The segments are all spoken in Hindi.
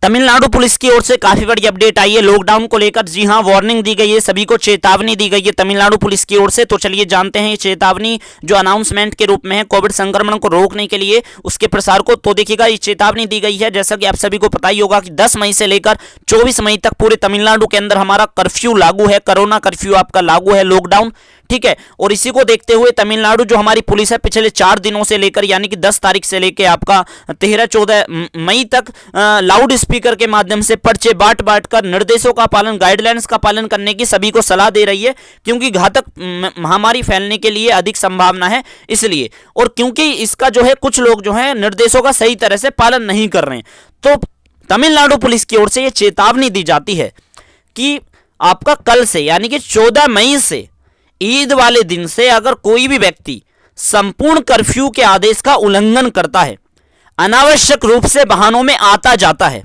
तमिलनाडु पुलिस की ओर से काफी बड़ी अपडेट आई है लॉकडाउन को लेकर। जी हां, वार्निंग दी गई है, सभी को चेतावनी दी गई है तमिलनाडु पुलिस की ओर से। तो चलिए जानते हैं ये चेतावनी जो अनाउंसमेंट के रूप में है कोविड संक्रमण को रोकने के लिए उसके प्रसार को। तो देखिएगा ये चेतावनी दी गई है, जैसा कि आप सभी को पता ही होगा कि 10 मई से लेकर 24 मई तक पूरे तमिलनाडु के अंदर हमारा कर्फ्यू लागू है, कोरोना कर्फ्यू आपका लागू है, लॉकडाउन, ठीक है। और इसी को देखते हुए तमिलनाडु जो हमारी पुलिस है पिछले 4 दिनों से लेकर यानी कि 10 तारीख से लेकर आपका 13-14 मई तक लाउड स्पीकर के माध्यम से पर्चे बांट कर निर्देशों का पालन, गाइडलाइंस का पालन करने की सभी को सलाह दे रही है, क्योंकि घातक महामारी फैलने के लिए अधिक संभावना है इसलिए। और क्योंकि इसका जो है कुछ लोग जो है निर्देशों का सही तरह से पालन नहीं कर रहे हैं, तो तमिलनाडु पुलिस की ओर से यह चेतावनी दी जाती है कि आपका कल से यानी कि 14 मई से ईद वाले दिन से अगर कोई भी व्यक्ति संपूर्ण कर्फ्यू के आदेश का उल्लंघन करता है, अनावश्यक रूप से वाहनों में आता जाता है,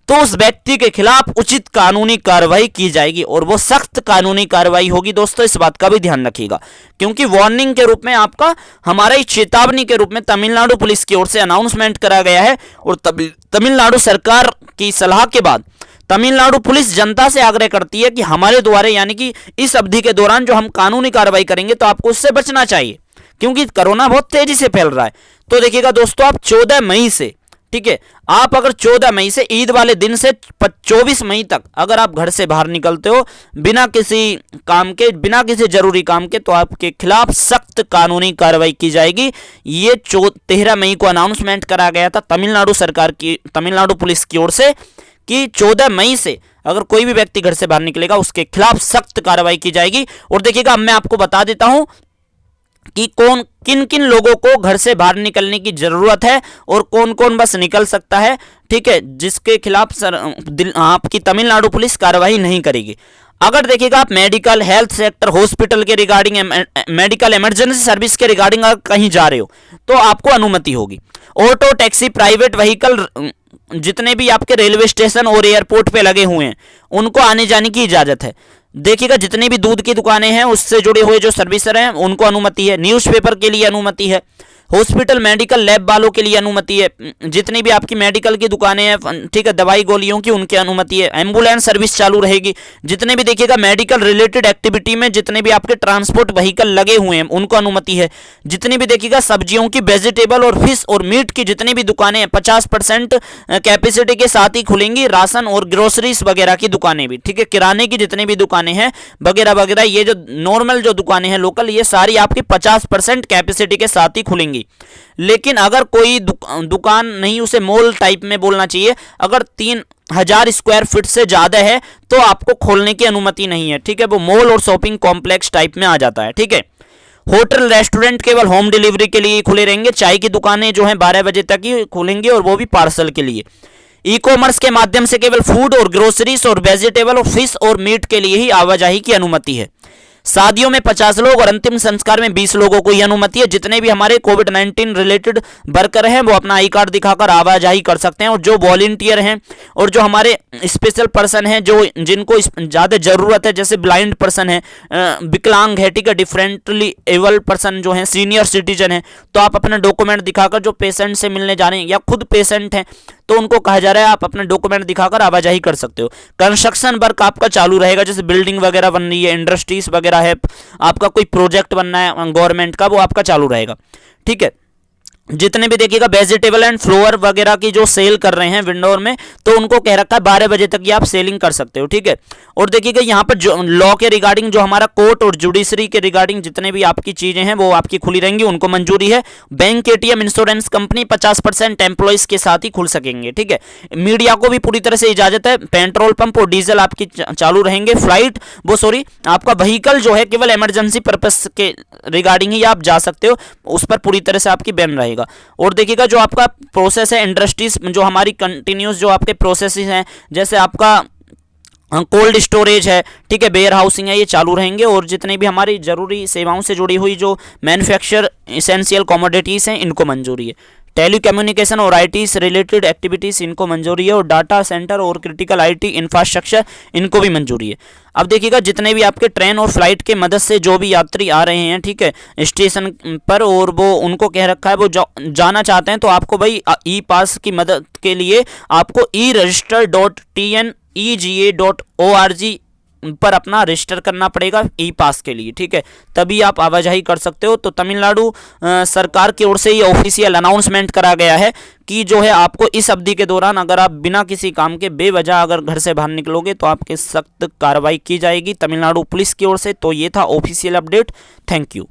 तो उस व्यक्ति के खिलाफ उचित कानूनी कार्रवाई की जाएगी और वो सख्त कानूनी कार्रवाई होगी। दोस्तों इस बात का भी ध्यान रखिएगा, क्योंकि वार्निंग के रूप में आपका हमारा ही चेतावनी के रूप में तमिलनाडु पुलिस की ओर से अनाउंसमेंट करा गया है। और तमिलनाडु सरकार की सलाह के बाद तमिलनाडु पुलिस जनता से आग्रह करती है कि हमारे द्वारा यानी कि इस अवधि के दौरान जो हम कानूनी कार्रवाई करेंगे तो आपको उससे बचना चाहिए, क्योंकि कोरोना बहुत तेजी से फैल रहा है। तो देखिएगा दोस्तों, आप 14 मई से, ठीक है, आप अगर 14 मई से ईद वाले दिन से 24 मई तक अगर आप घर से बाहर निकलते हो बिना किसी काम के, बिना किसी जरूरी काम के, तो आपके खिलाफ सख्त कानूनी कार्रवाई की जाएगी। ये 13 मई को अनाउंसमेंट करा गया था तमिलनाडु सरकार की, तमिलनाडु पुलिस की ओर से कि 14 मई से अगर कोई भी व्यक्ति घर से बाहर निकलेगा उसके खिलाफ सख्त कार्रवाई की जाएगी। और देखिएगा, अब मैं आपको बता देता हूं कि किन किन लोगों को घर से बाहर निकलने की जरूरत है और कौन कौन बस निकल सकता है, ठीक है, जिसके खिलाफ आपकी तमिलनाडु पुलिस कार्रवाई नहीं करेगी। अगर देखिएगा आप मेडिकल, हेल्थ सेक्टर, हॉस्पिटल के रिगार्डिंग, मेडिकल इमरजेंसी सर्विस के रिगार्डिंग अगर कहीं जा रहे हो तो आपको अनुमति होगी। ऑटो, टैक्सी, प्राइवेट व्हीकल, जितने भी आपके रेलवे स्टेशन और एयरपोर्ट पे लगे हुए हैं उनको आने जाने की इजाजत है। देखिएगा, जितनी भी दूध की दुकानें हैं उससे जुड़े हुए जो सर्विसर हैं उनको अनुमति है, न्यूज़पेपर के लिए अनुमति है, हॉस्पिटल, मेडिकल, लैब वालों के लिए अनुमति है, जितनी भी आपकी मेडिकल की दुकानें हैं, ठीक है, दवाई गोलियों की, उनकी अनुमति है, एम्बुलेंस सर्विस चालू रहेगी। जितने भी देखिएगा मेडिकल रिलेटेड एक्टिविटी में जितने भी आपके ट्रांसपोर्ट व्हीकल लगे हुए हैं उनको अनुमति है। जितनी भी देखिएगा सब्जियों की, वेजिटेबल और फिश और मीट की जितनी भी दुकानें 50% कैपेसिटी के साथ ही खुलेंगी। राशन और ग्रोसरीज वगैरह की दुकानें भी, ठीक है, किराने की जितनी भी दुकानें हैं वगैरह वगैरह, ये जो नॉर्मल जो दुकानें हैं लोकल, ये सारी आपकी 50% कैपेसिटी के साथ ही खुलेंगी। लेकिन अगर कोई दुकान नहीं, उसे मॉल टाइप में बोलना चाहिए, अगर 3000 स्क्वायर फीट से ज्यादा है तो आपको खोलने की अनुमति नहीं है, ठीक है, वो मॉल और शॉपिंग कॉम्प्लेक्स टाइप में आ जाता है, ठीक है। होटल, रेस्टोरेंट केवल होम डिलीवरी के लिए खुले रहेंगे। चाय की दुकानें जो हैं 12 बजे तक ही खुलेंगी और वो भी पार्सल के लिए। ई कॉमर्स के माध्यम से केवल फूड और ग्रोसरीज और वेजिटेबल और फिश और मीट के लिए ही आवाजाही की अनुमति है। शादियों में 50 लोग और अंतिम संस्कार में 20 लोगों को यह अनुमति है। जितने भी हमारे कोविड-19 रिलेटेड वर्कर हैं वो अपना आई कार्ड दिखाकर आवाजाही कर सकते हैं। और जो वॉलंटियर हैं और जो हमारे स्पेशल पर्सन हैं, जो जिनको ज़्यादा ज़रूरत है, जैसे ब्लाइंड पर्सन है, विकलांग है, ठीक है, डिफरेंटली एबल पर्सन जो हैं, सीनियर सिटीजन है, तो आप अपना डॉक्यूमेंट दिखाकर, जो पेशेंट से मिलने जा रहे हैं या खुद पेशेंट हैं तो उनको कहा जा रहा है आप अपने डॉक्यूमेंट दिखाकर आवाजाही कर सकते हो। कंस्ट्रक्शन वर्क आपका चालू रहेगा, जैसे बिल्डिंग वगैरह बन रही है, इंडस्ट्रीज वगैरह है, आपका कोई प्रोजेक्ट बनना है गवर्नमेंट का, वो आपका चालू रहेगा, ठीक है। जितने भी देखिएगा वेजिटेबल एंड फ्लावर वगैरह की जो सेल कर रहे हैं विंडोर में, तो उनको कह रखा है 12 बजे तक ये आप सेलिंग कर सकते हो, ठीक है। और देखिएगा यहाँ पर जो लॉ के रिगार्डिंग, जो हमारा कोर्ट और जुडिशरी के रिगार्डिंग जितने भी आपकी चीजें हैं वो आपकी खुली रहेंगी, उनको मंजूरी है। Bank, ATM, insurance company 50% employees के साथ ही खुल सकेंगे, ठीक है। मीडिया को भी पूरी तरह से इजाजत है। पेट्रोल पंप और डीजल आपकी चालू रहेंगे। फ्लाइट आपका व्हीकल जो है केवल इमरजेंसी पर्पस के रिगार्डिंग ही आप जा सकते हो, उस पर पूरी तरह से आपकी बैन रहेगा। और देखिएगा जो आपका प्रोसेस है, इंडस्ट्रीज जो हमारी कंटिन्यूस जो आपके प्रोसेसेस हैं, जैसे आपका कोल्ड स्टोरेज है, ठीक है, वेयर हाउसिंग है, ये चालू रहेंगे। और जितने भी हमारी जरूरी सेवाओं से जुड़ी हुई जो मैन्युफैक्चर इसेंशियल कमोडिटीज़ हैं इनको मंजूरी है, टेलीकम्युनिकेशन और आईटी से रिलेटेड एक्टिविटीज़ इनको मंजूरी है, और डाटा सेंटर और क्रिटिकल आईटी इंफ्रास्ट्रक्चर इनको भी मंजूरी है। अब देखिएगा, जितने भी आपके ट्रेन और फ्लाइट के मदद से जो भी यात्री आ रहे हैं, ठीक है, स्टेशन पर, और वो उनको कह रखा है वो जाना चाहते हैं, तो आपको भाई ई पास की मदद के लिए आपको eregister.tnega.org पर अपना रजिस्टर करना पड़ेगा ई पास के लिए, ठीक है, तभी आप आवाजाही कर सकते हो। तो तमिलनाडु सरकार की ओर से ये ऑफिशियल अनाउंसमेंट करा गया है कि जो है आपको इस अवधि के दौरान अगर आप बिना किसी काम के बेवजह अगर घर से बाहर निकलोगे तो आपके सख्त कार्रवाई की जाएगी तमिलनाडु पुलिस की ओर से। तो ये था ऑफिशियल अपडेट। Thank you.